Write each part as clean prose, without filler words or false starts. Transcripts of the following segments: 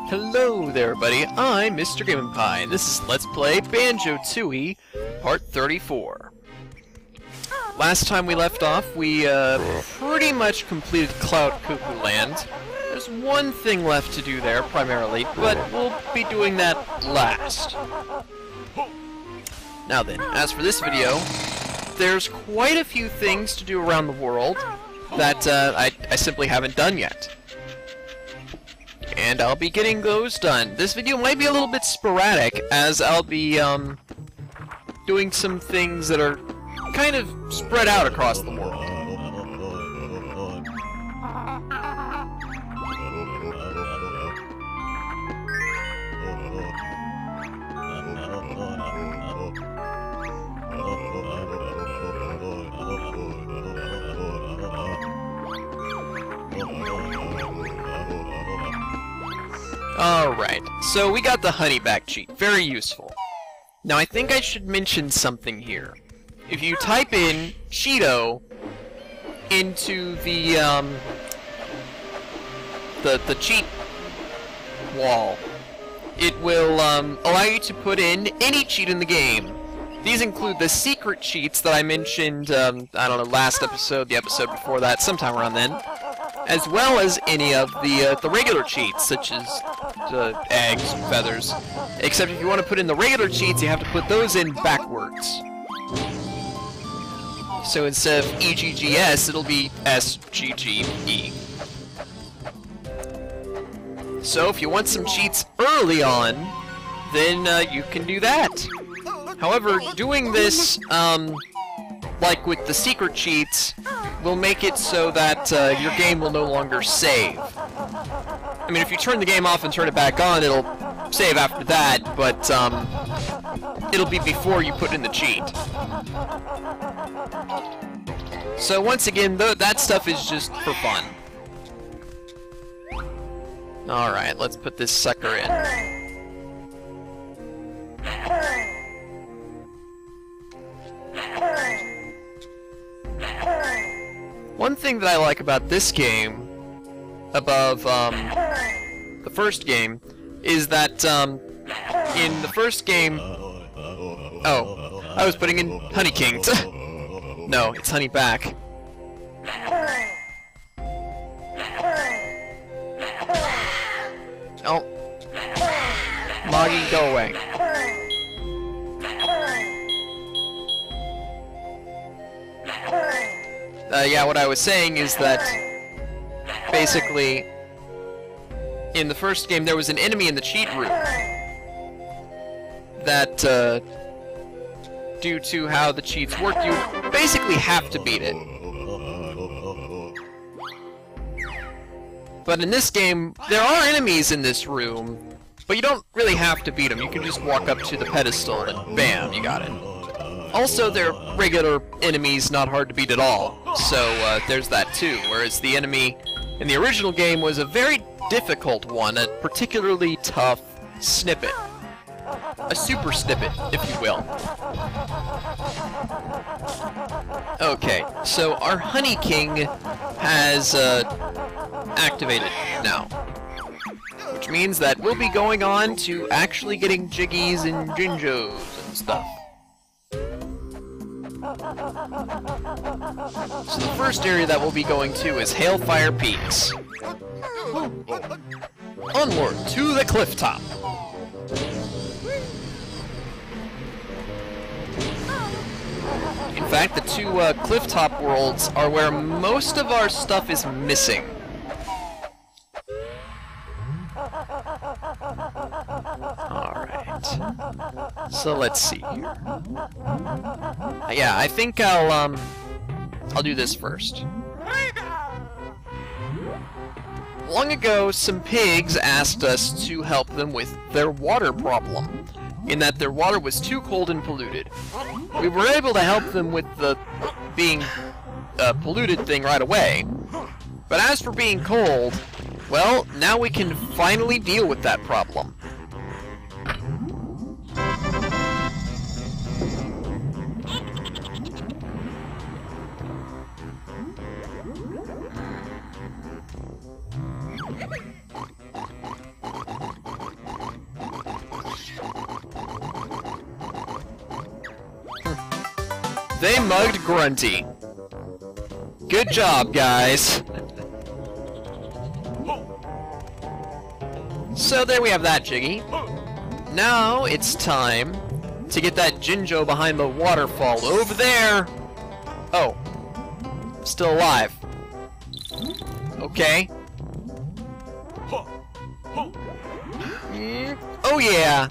Hello there, buddy. I'm Mr. Game & Pie, and this is Let's Play Banjo Tooie, Part 34. Last time we left off, we pretty much completed Cloud Cuckoo Land. There's one thing left to do there, primarily, but we'll be doing that last. Now then, as for this video, there's quite a few things to do around the world that I simply haven't done yet. And I'll be getting those done. This video might be a little bit sporadic, as I'll be doing some things that are kind of spread out across the world. Alright, so we got the honeyback cheat. Very useful. Now I think I should mention something here. If you type in Cheeto into the cheat wall, it will allow you to put in any cheat in the game. These include the secret cheats that I mentioned, I don't know, last episode, the episode before that, sometime around then, as well as any of the regular cheats, such as eggs, feathers. Except if you want to put in the regular cheats, you have to put those in backwards. So instead of EGGS, it'll be SGGE. So if you want some cheats early on, then you can do that. However, doing this, like with the secret cheats, will make it so that your game will no longer save. I mean, if you turn the game off and turn it back on, it'll save after that, but it'll be before you put in the cheat. So once again, that stuff is just for fun. Alright, let's put this sucker in. One thing that I like about this game, above the first game, is that in the first game... Oh, I was putting in Honey King. No, it's Honeyback. Oh. Moggy, go away. Yeah, what I was saying is that, basically, in the first game there was an enemy in the cheat room that, due to how the cheats work, you basically have to beat it. But in this game, there are enemies in this room, but you don't really have to beat them. You can just walk up to the pedestal and bam, you got it. Also, they're regular enemies, not hard to beat at all, so there's that too, whereas the enemy in the original game was a very difficult one, a particularly tough snippet. A super snippet, if you will. Okay, so our Honey King has activated now, which means that we'll be going on to actually getting Jiggies and Jinjos and stuff. So the first area that we'll be going to is Hailfire Peaks. Onward to the cliff top. In fact, the two cliff top worlds are where most of our stuff is missing. Alright. So let's see here. Yeah, I think I'll do this first. Long ago, some pigs asked us to help them with their water problem, in that their water was too cold and polluted. We were able to help them with the being polluted thing right away, but as for being cold, well, now we can finally deal with that problem. They mugged Grunty. Good job, guys. So there we have that Jiggy. Now it's time to get that Jinjo behind the waterfall over there. Oh, still alive. Okay. Oh yeah,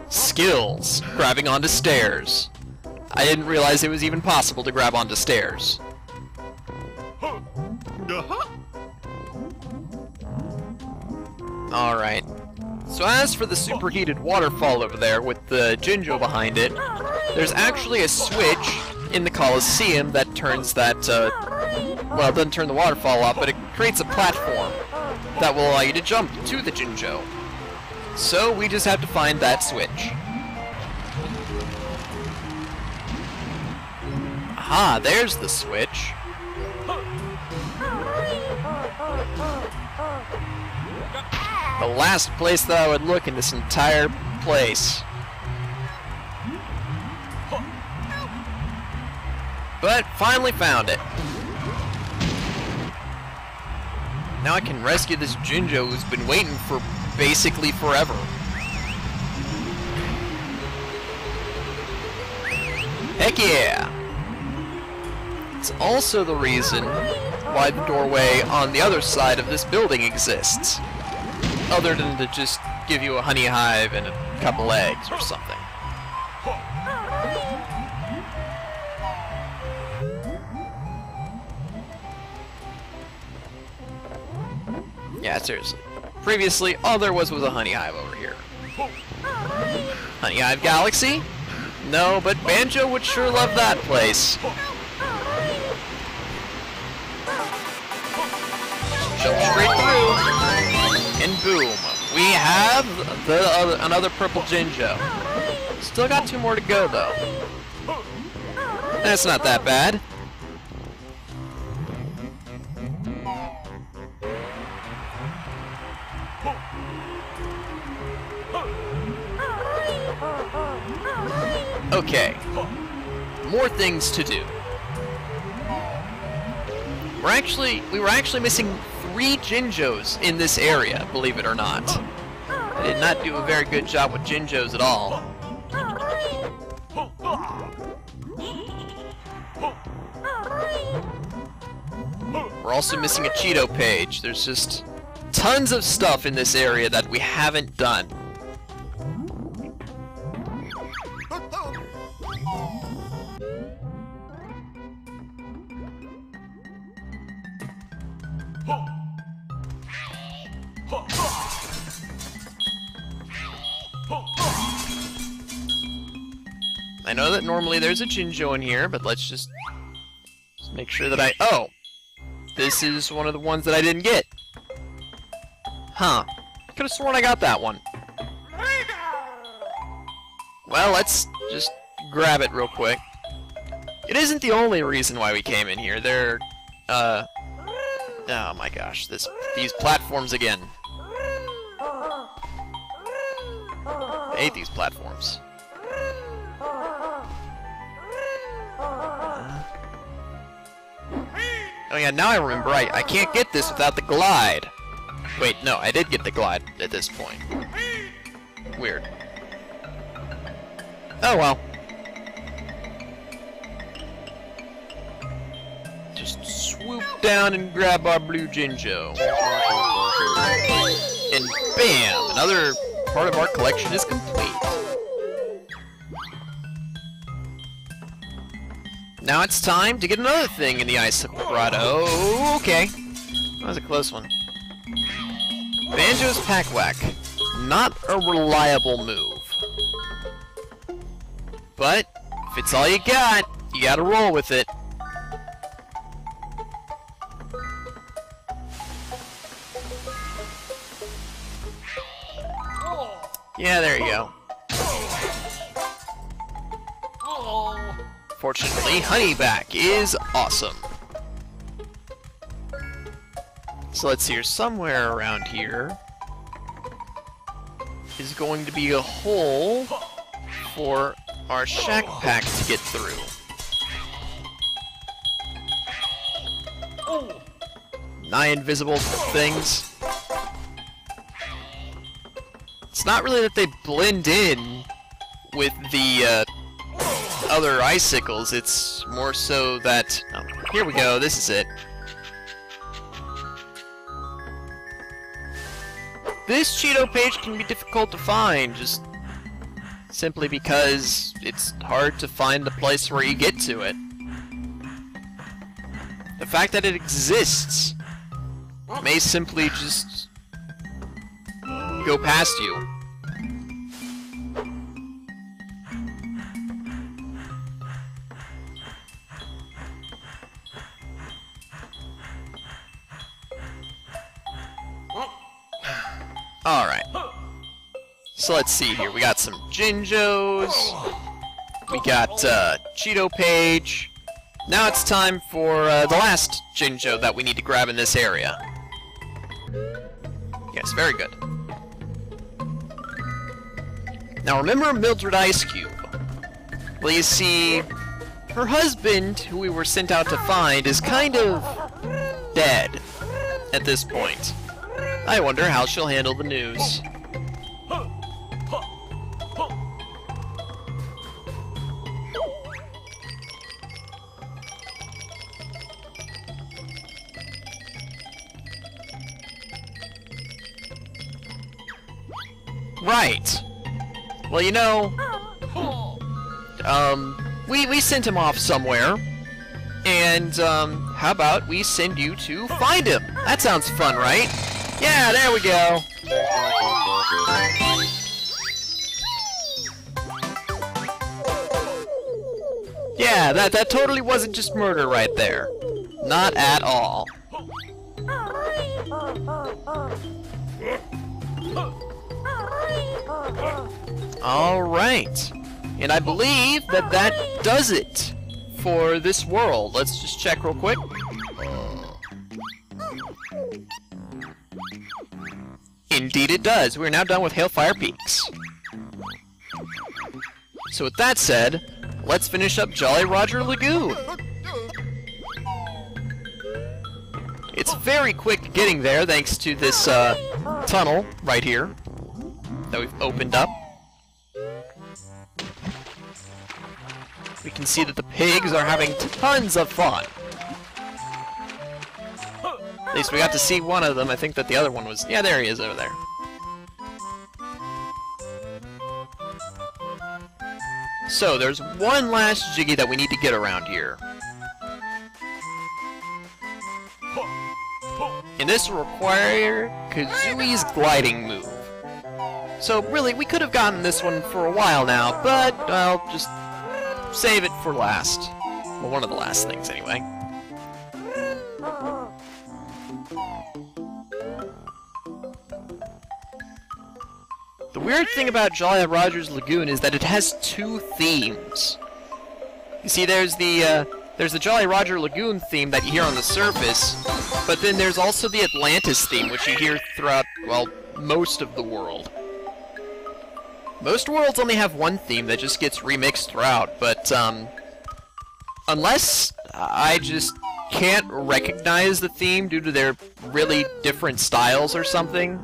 skills. Grabbing onto stairs. I didn't realize it was even possible to grab onto stairs. Alright. So as for the superheated waterfall over there with the Jinjo behind it, there's actually a switch in the Coliseum that turns that, well, it doesn't turn the waterfall off, but it creates a platform that will allow you to jump to the Jinjo. So we just have to find that switch. Aha, there's the switch. The last place that I would look in this entire place. But finally found it. Now I can rescue this Jinjo who's been waiting for basically forever. Heck yeah! It's also the reason why the doorway on the other side of this building exists. Other than to just give you a honey hive and a couple eggs or something. Yeah, seriously. Previously, all there was a honey hive over here. Honey Hive Galaxy? No, but Banjo would sure love that place. Jump straight through. And boom, we have another purple Jinjo. Still got 2 more to go, though. That's not that bad. Okay, more things to do. We were actually missing 3 Jinjos in this area, believe it or not. I did not do a very good job with Jinjos at all. We're also missing a Cheeto page. There's just tons of stuff in this area that we haven't done. I know that normally there's a Jinjo in here, but let's just make sure that oh! This is one of the ones that I didn't get. Huh. Could have sworn I got that one. Well, let's just grab it real quick. It isn't the only reason why we came in here. Oh my gosh, these platforms again. I hate these platforms. Oh yeah, now I remember, I can't get this without the glide. Wait, no, I did get the glide at this point. Weird. Oh well. Just swoop down and grab our blue Jinjo. And bam! Another part of our collection is complete. Now it's time to get another thing in the Ice Grotto. Okay. That was a close one. Banjo's Pack-Whack. Not a reliable move. But, if it's all you gotta roll with it. Yeah, there you go. Fortunately, Honeyback is awesome. So let's see here, somewhere around here is going to be a hole for our Shack Pack to get through. nigh invisible things. It's not really that they blend in with the other icicles, it's more so that... Oh, here we go, this is it. This Cheeto page can be difficult to find, just simply because it's hard to find the place where you get to it. The fact that it exists may simply just go past you. Alright. So let's see here. We got some Jinjos. We got Cheeto page. Now it's time for the last Jinjo that we need to grab in this area. Yes, very good. Now remember Mildred Ice Cube. Well, you see, her husband, who we were sent out to find, is kind of dead at this point. I wonder how she'll handle the news. Right. Well, you know, we sent him off somewhere, and, how about we send you to find him? That sounds fun, right? Yeah, there we go. Yeah, that totally wasn't just murder right there. Not at all. Alright. And I believe that does it for this world. Let's just check real quick. Indeed it does. We're now done with Hailfire Peaks. So with that said, let's finish up Jolly Roger Lagoon. It's very quick getting there thanks to this tunnel right here that we've opened up. We can see that the pigs are having tons of fun. At least we got to see one of them. I think that the other one was... Yeah, there he is over there. So, there's one last Jiggy that we need to get around here. And this will require Kazooie's gliding move. So, really, we could have gotten this one for a while now, but I'll just save it for last. Well, one of the last things, anyway. The weird thing about Jolly Roger's Lagoon is that it has two themes. You see, there's the Jolly Roger Lagoon theme that you hear on the surface, but then there's also the Atlantis theme, which you hear throughout, well, most of the world. Most worlds only have one theme that just gets remixed throughout, but, unless I just can't recognize the theme due to their really different styles or something,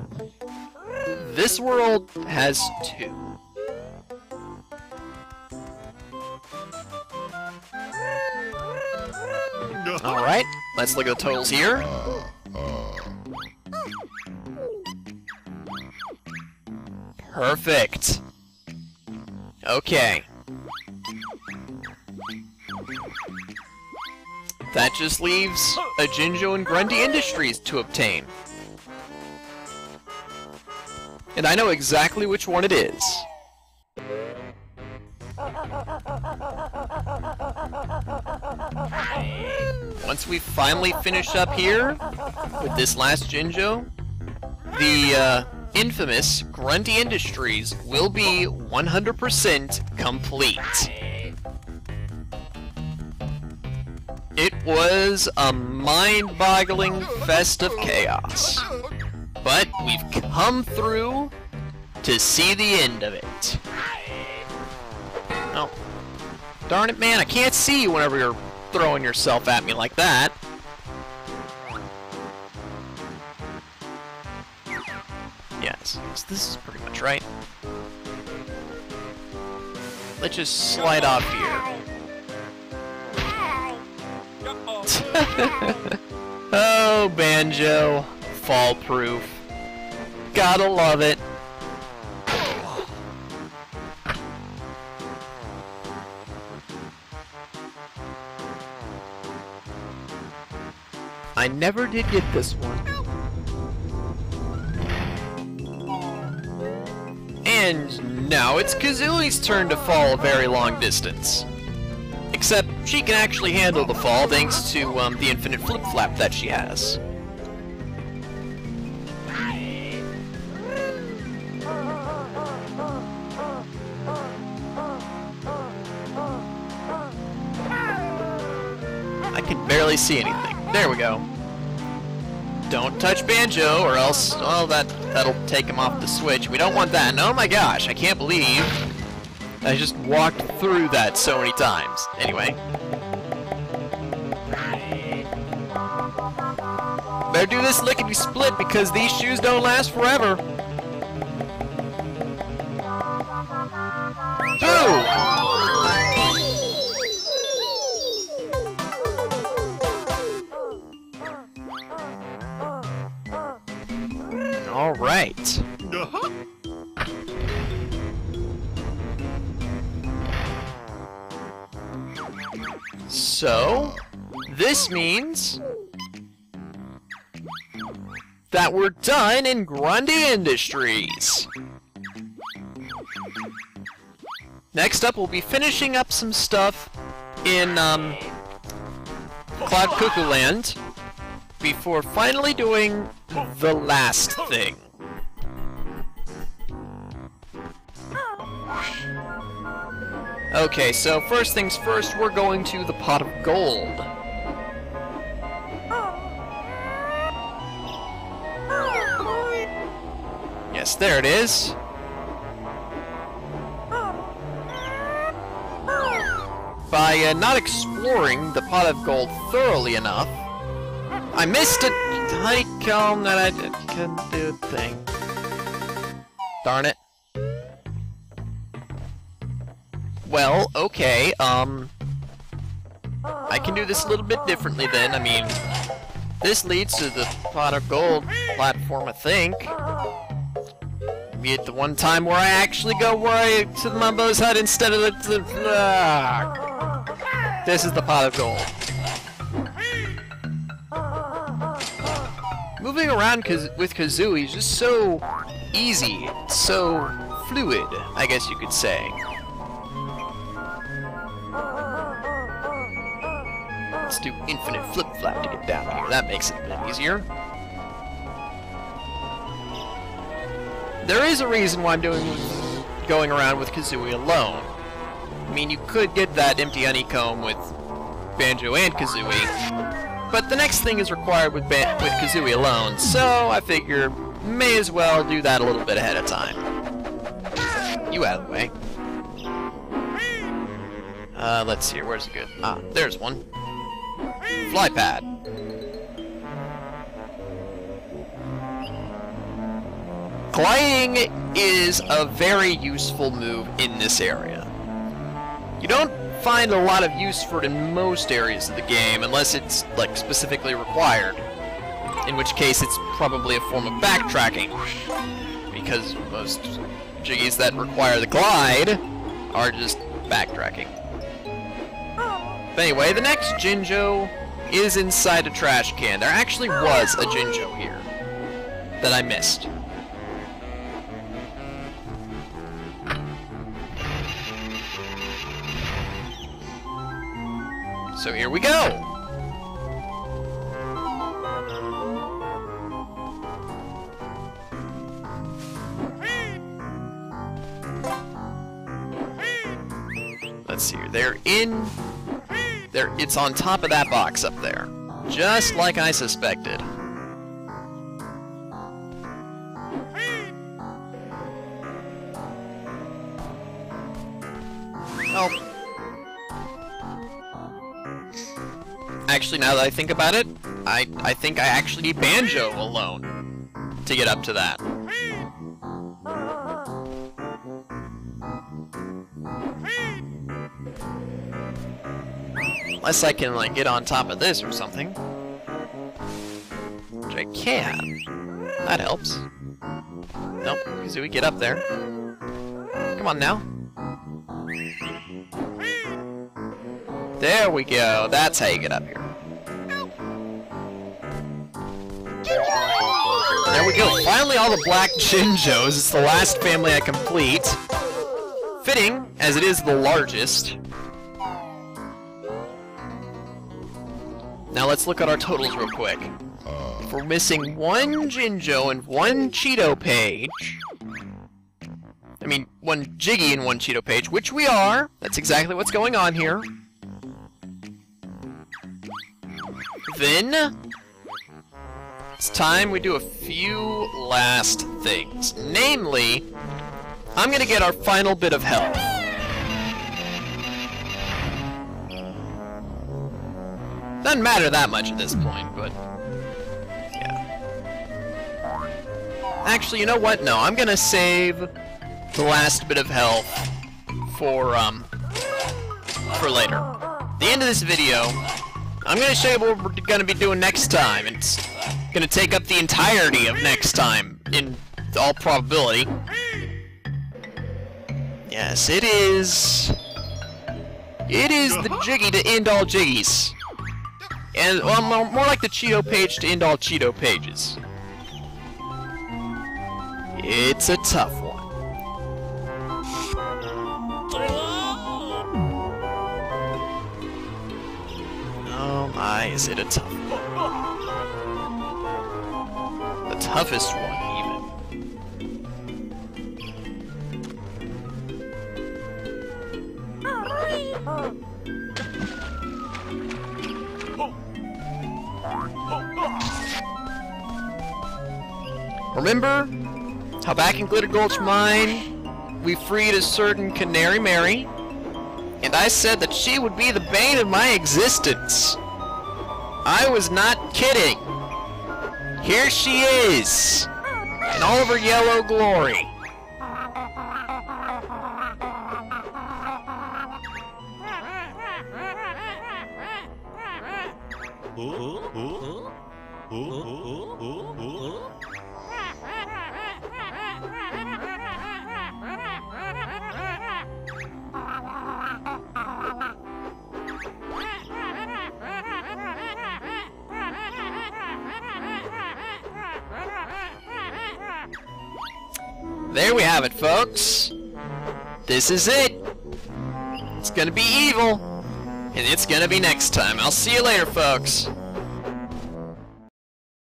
this world has two. Alright, let's look at the totals here. Perfect. Okay. That just leaves a Jinjo and Grundy Industries to obtain. And I know exactly which one it is. Once we finally finish up here with this last Jinjo, the infamous Grundy Industries will be 100% complete. It was a mind-boggling fest of chaos. But we've come through to see the end of it. Oh. Darn it, man, I can't see you whenever you're throwing yourself at me like that. Yes, so this is pretty much right. Let's just slide off here. Oh, Banjo. Fall-proof. Gotta love it. I never did get this one. And now it's Kazooie's turn to fall a very long distance. Except she can actually handle the fall thanks to the infinite flip-flap that she has. I can barely see anything. There we go. Don't touch Banjo, or else, well, that'll take him off the switch. We don't want that. And oh my gosh, I can't believe I just walked through that so many times. Anyway. Better do this lickety-split because these shoes don't last forever. Boo! All right. So, this means that we're done in Grundy Industries. Next up, we'll be finishing up some stuff in Cloud Cuckoo Land before finally doing the last thing. Okay, so first things first, we're going to the pot of gold. Yes, there it is. By not exploring the pot of gold thoroughly enough, I missed a honeycomb that I couldn't do a thing. Darn it. Well, okay, I can do this a little bit differently then. I mean, this leads to the pot of gold platform, I think. Be it the one time where I actually go to the Mumbo's hut instead of this is the pot of gold. Moving around with Kazooie is just so easy, so fluid, I guess you could say. Let's do infinite flip-flap to get down here. That makes it a bit easier. There is a reason why I'm going around with Kazooie alone. I mean, you could get that empty honeycomb with Banjo and Kazooie, but the next thing is required with Kazooie alone, so I figure may as well do that a little bit ahead of time. You out of the way. Let's see here, where's it good? Ah, there's one. Fly pad. Gliding is a very useful move in this area. You don't find a lot of use for it in most areas of the game unless it's like specifically required, in which case it's probably a form of backtracking, because most jiggies that require the glide are just backtracking. But anyway, the next Jinjo is inside a trash can. There actually was a Jinjo here that I missed. So here we go! Let's see here. They're in... It's on top of that box up there. Just like I suspected. Oh. Actually, now that I think about it, I think I actually need Banjo alone to get up to that. Unless I can, like, get on top of this or something. Which I can. That helps. Nope, Kazooie, get up there. Come on now. There we go. That's how you get up here. There we go. Finally, all the black Jinjos. It's the last family I complete. Fitting, as it is the largest. Now let's look at our totals real quick. If we're missing one Jinjo and one Cheeto page... I mean, one Jiggy and one Cheeto page, which we are. That's exactly what's going on here. Then... it's time we do a few last things. Namely, I'm gonna get our final bit of health. Doesn't matter that much at this point, but... yeah. Actually, you know what? No, I'm gonna save the last bit of health for later. At the end of this video, I'm gonna show you what we're gonna be doing next time. It's gonna take up the entirety of next time, in all probability. Yes, it is. It is the Jiggy to end all Jiggies. And, well, more like the Cheeto page to end all Cheeto pages. It's a tough one. Oh my, is it a tough one. The toughest one, even. Remember how back in Glitter Gulch Mine we freed a certain Canary Mary? And I said that she would be the bane of my existence. I was not kidding. Here she is, in all of her yellow glory. There we have it, folks. This is it. It's gonna be evil, and it's gonna be next time. I'll see you later, folks.